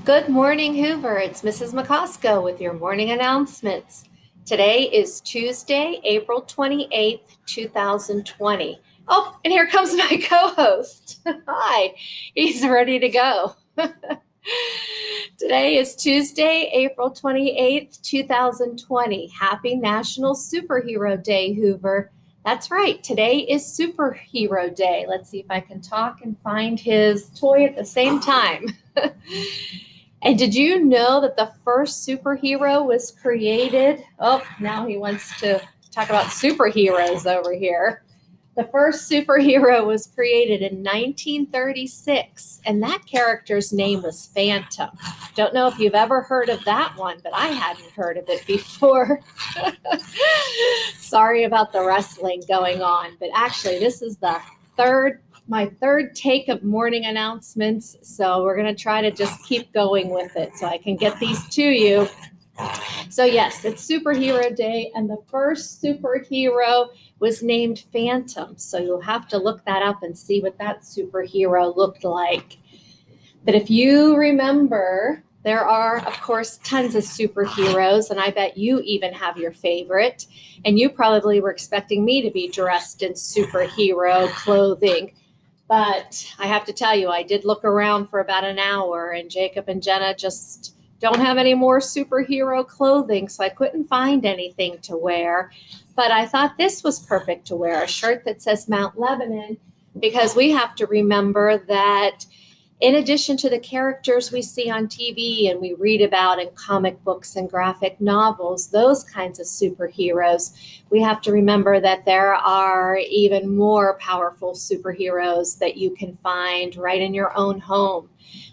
Good morning, Hoover. It's Mrs. McCosco with your morning announcements. Today is Tuesday, April 28th, 2020. Oh, and here comes my co-host. Hi, he's ready to go. Today is Tuesday, April 28th, 2020. Happy National Superhero Day, Hoover. That's right, today is Superhero Day. Let's see if I can talk and find his toy at the same time. And did you know that the first superhero was created? Oh, now he wants to talk about superheroes over here. The first superhero was created in 1936, and that character's name was Phantom. Don't know if you've ever heard of that one, but I hadn't heard of it before. Sorry about the wrestling going on, but actually this is my third take of morning announcements, so we're going to try to just keep going with it so I can get these to you. So yes, it's Superhero Day, and the first superhero was named Phantom, so you'll have to look that up and see what that superhero looked like. But if you remember, there are, of course, tons of superheroes, and I bet you even have your favorite, and you probably were expecting me to be dressed in superhero clothing. But I have to tell you, I did look around for about an hour, and Jacob and Jenna just don't have any more superhero clothing, so I couldn't find anything to wear. But I thought this was perfect to wear, a shirt that says Mount Lebanon, because we have to remember that in addition to the characters we see on TV and we read about in comic books and graphic novels, those kinds of superheroes, we have to remember that there are even more powerful superheroes that you can find right in your own home.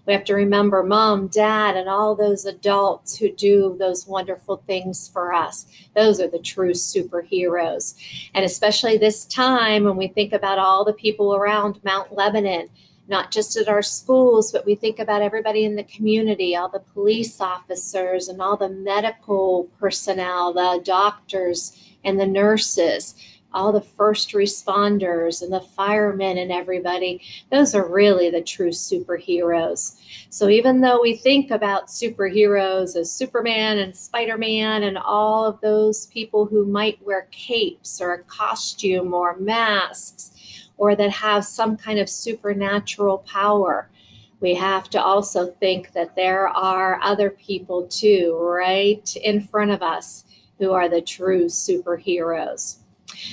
We have to remember Mom, Dad, and all those adults who do those wonderful things for us. Those are the true superheroes. And especially this time when we think about all the people around Mount Lebanon, not just at our schools, but we think about everybody in the community, all the police officers and all the medical personnel, the doctors and the nurses, all the first responders and the firemen and everybody. Those are really the true superheroes. So even though we think about superheroes as Superman and Spider-Man and all of those people who might wear capes or a costume or masks, or that have some kind of supernatural power, we have to also think that there are other people too, right in front of us, who are the true superheroes.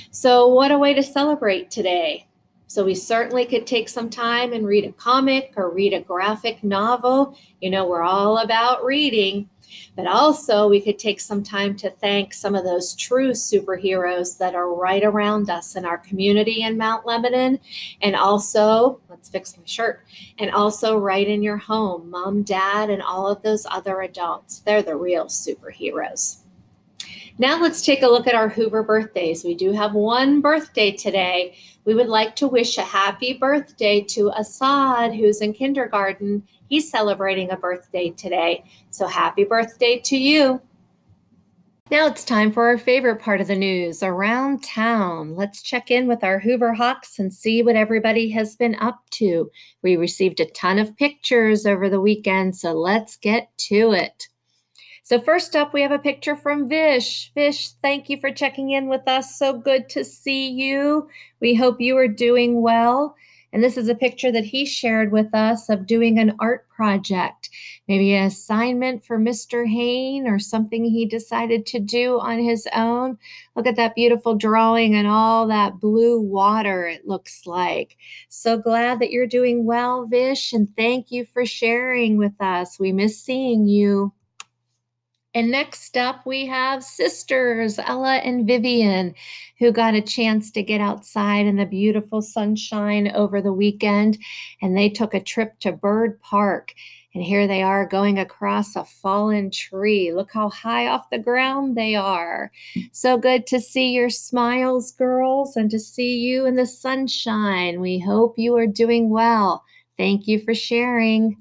So what a way to celebrate today. So we certainly could take some time and read a comic or read a graphic novel. You know, we're all about reading. But also we could take some time to thank some of those true superheroes that are right around us in our community in Mount Lebanon. And also, let's fix my shirt, and also right in your home, Mom, Dad, and all of those other adults. They're the real superheroes. Now let's take a look at our Hoover birthdays. We do have one birthday today. We would like to wish a happy birthday to Assad, who's in kindergarten. He's celebrating a birthday today. So happy birthday to you. Now it's time for our favorite part of the news, around town. Let's check in with our Hoover Hawks and see what everybody has been up to. We received a ton of pictures over the weekend, so let's get to it. So first up, we have a picture from Vish. Vish, thank you for checking in with us. So good to see you. We hope you are doing well. And this is a picture that he shared with us of doing an art project, maybe an assignment for Mr. Hain or something he decided to do on his own. Look at that beautiful drawing and all that blue water it looks like. So glad that you're doing well, Vish, and thank you for sharing with us. We miss seeing you. And next up, we have sisters, Ella and Vivian, who got a chance to get outside in the beautiful sunshine over the weekend, and they took a trip to Bird Park. And here they are going across a fallen tree. Look how high off the ground they are. So good to see your smiles, girls, and to see you in the sunshine. We hope you are doing well. Thank you for sharing.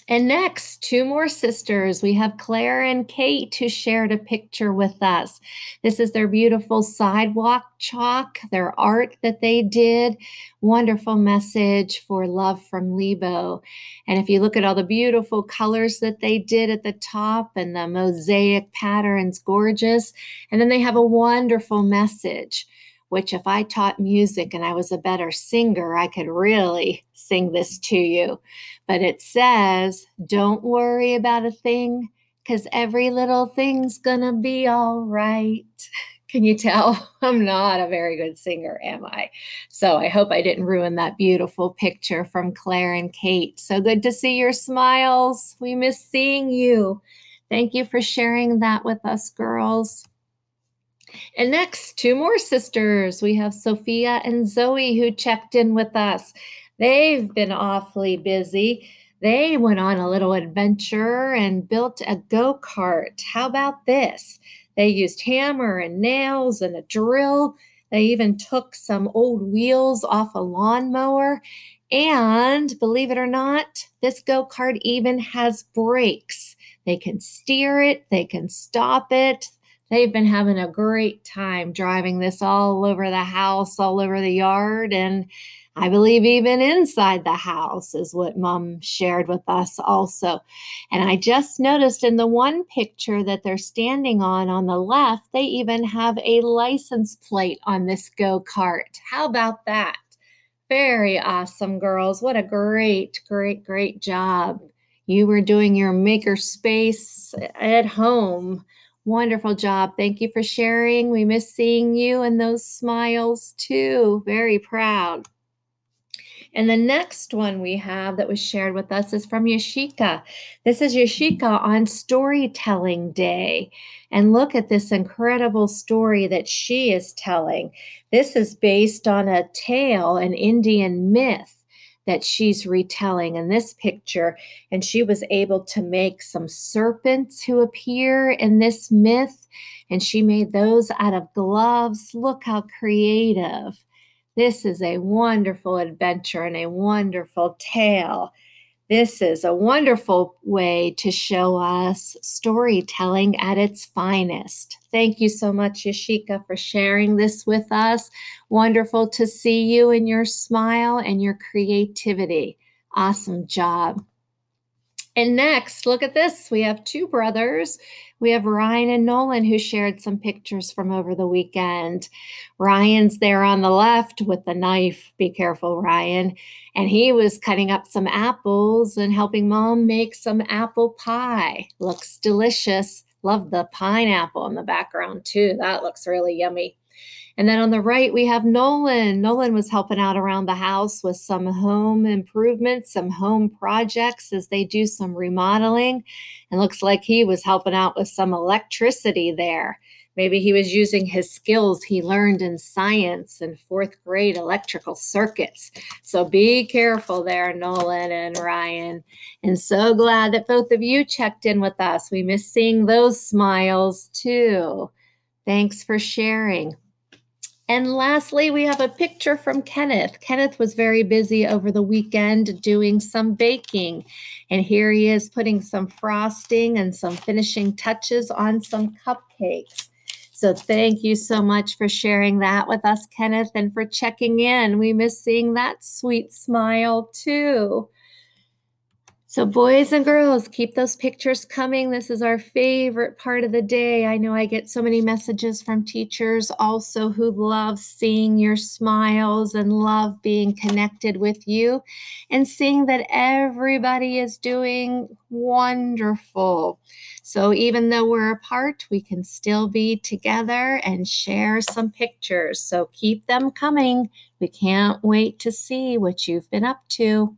And next, two more sisters. We have Claire and Kate who shared a picture with us. This is their beautiful sidewalk chalk, their art that they did. Wonderful message for love from Lebo. And if you look at all the beautiful colors that they did at the top and the mosaic patterns, gorgeous. And then they have a wonderful message, which if I taught music and I was a better singer, I could really sing this to you. But it says, don't worry about a thing, because every little thing's gonna be all right. Can you tell? I'm not a very good singer, am I? So I hope I didn't ruin that beautiful picture from Claire and Kate. So good to see your smiles. We miss seeing you. Thank you for sharing that with us, girls. And next, two more sisters. We have Sophia and Zoe who checked in with us. They've been awfully busy. They went on a little adventure and built a go-kart. How about this? They used hammer and nails and a drill. They even took some old wheels off a lawnmower. And believe it or not, this go-kart even has brakes. They can steer it, they can stop it. They've been having a great time driving this all over the house, all over the yard, and I believe even inside the house is what Mom shared with us also. And I just noticed in the one picture that they're standing on the left, they even have a license plate on this go-kart. How about that? Very awesome, girls. What a great, great, great job. You were doing your maker space at home. Wonderful job. Thank you for sharing. We miss seeing you and those smiles too. Very proud. And the next one we have that was shared with us is from Yashika. This is Yashika on Storytelling Day. And look at this incredible story that she is telling. This is based on a tale, an Indian myth that she's retelling in this picture. And she was able to make some serpents who appear in this myth. And she made those out of gloves. Look how creative. This is a wonderful adventure and a wonderful tale. This is a wonderful way to show us storytelling at its finest. Thank you so much, Yashika, for sharing this with us. Wonderful to see you and your smile and your creativity. Awesome job. And next, look at this. We have two brothers. We have Ryan and Nolan who shared some pictures from over the weekend. Ryan's there on the left with the knife. Be careful, Ryan. And he was cutting up some apples and helping Mom make some apple pie. Looks delicious. Love the pineapple in the background too. That looks really yummy. And then on the right, we have Nolan. Nolan was helping out around the house with some home improvements, some home projects as they do some remodeling. And looks like he was helping out with some electricity there. Maybe he was using his skills he learned in science and fourth grade electrical circuits. So be careful there, Nolan and Ryan. And so glad that both of you checked in with us. We miss seeing those smiles too. Thanks for sharing. And lastly, we have a picture from Kenneth. Kenneth was very busy over the weekend doing some baking. And here he is putting some frosting and some finishing touches on some cupcakes. So thank you so much for sharing that with us, Kenneth, and for checking in. We miss seeing that sweet smile too. So boys and girls, keep those pictures coming. This is our favorite part of the day. I know I get so many messages from teachers also who love seeing your smiles and love being connected with you and seeing that everybody is doing wonderful. So even though we're apart, we can still be together and share some pictures. So keep them coming. We can't wait to see what you've been up to.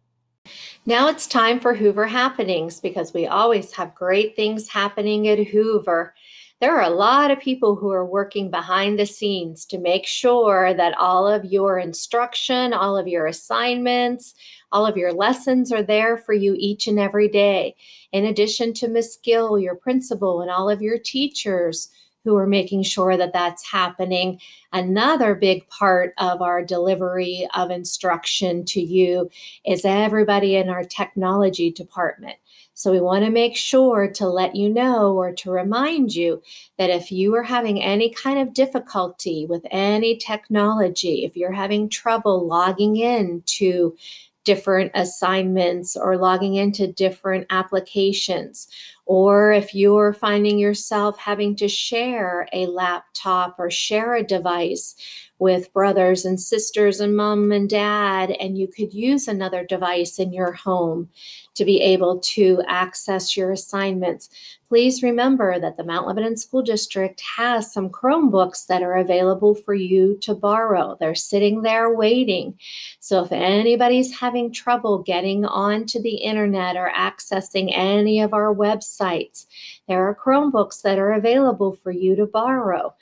Now it's time for Hoover happenings because we always have great things happening at Hoover. There are a lot of people who are working behind the scenes to make sure that all of your instruction, all of your assignments, all of your lessons are there for you each and every day. In addition to Miss Gill, your principal, and all of your teachers who are making sure that that's happening. Another big part of our delivery of instruction to you is everybody in our technology department. So we want to make sure to let you know or to remind you that if you are having any kind of difficulty with any technology, if you're having trouble logging in to different assignments or logging into different applications, or if you're finding yourself having to share a laptop or share a device with brothers and sisters and mom and dad, and you could use another device in your home to be able to access your assignments, please remember that the Mount Lebanon School District has some Chromebooks that are available for you to borrow. They're sitting there waiting. So if anybody's having trouble getting onto the internet or accessing any of our websites, there are Chromebooks that are available for you to borrow.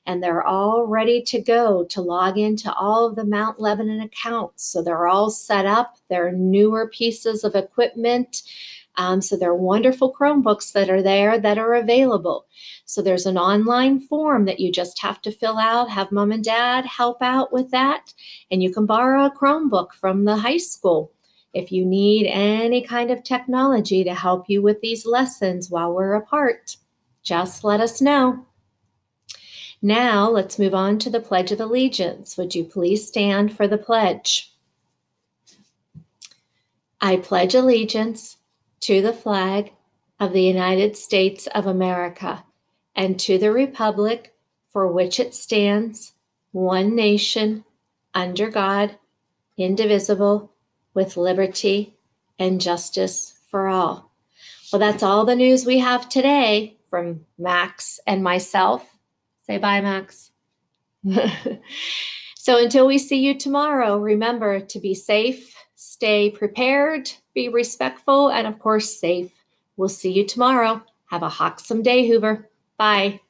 And they're all ready to go to log into all of the Mount Lebanon accounts. So they're all set up. They're newer pieces of equipment. So they're wonderful Chromebooks that are there that are available. So there's an online form that you just have to fill out, have mom and dad help out with that, and you can borrow a Chromebook from the high school. If you need any kind of technology to help you with these lessons while we're apart, just let us know. Now let's move on to the Pledge of Allegiance. Would you please stand for the pledge? I pledge allegiance to the flag of the United States of America and to the republic for which it stands, one nation, under God, indivisible, with liberty and justice for all. Well, that's all the news we have today from Max and myself. Say bye, Max. So until we see you tomorrow, remember to be safe, stay prepared, be respectful, and of course, safe. We'll see you tomorrow. Have a hawksome day, Hoover. Bye.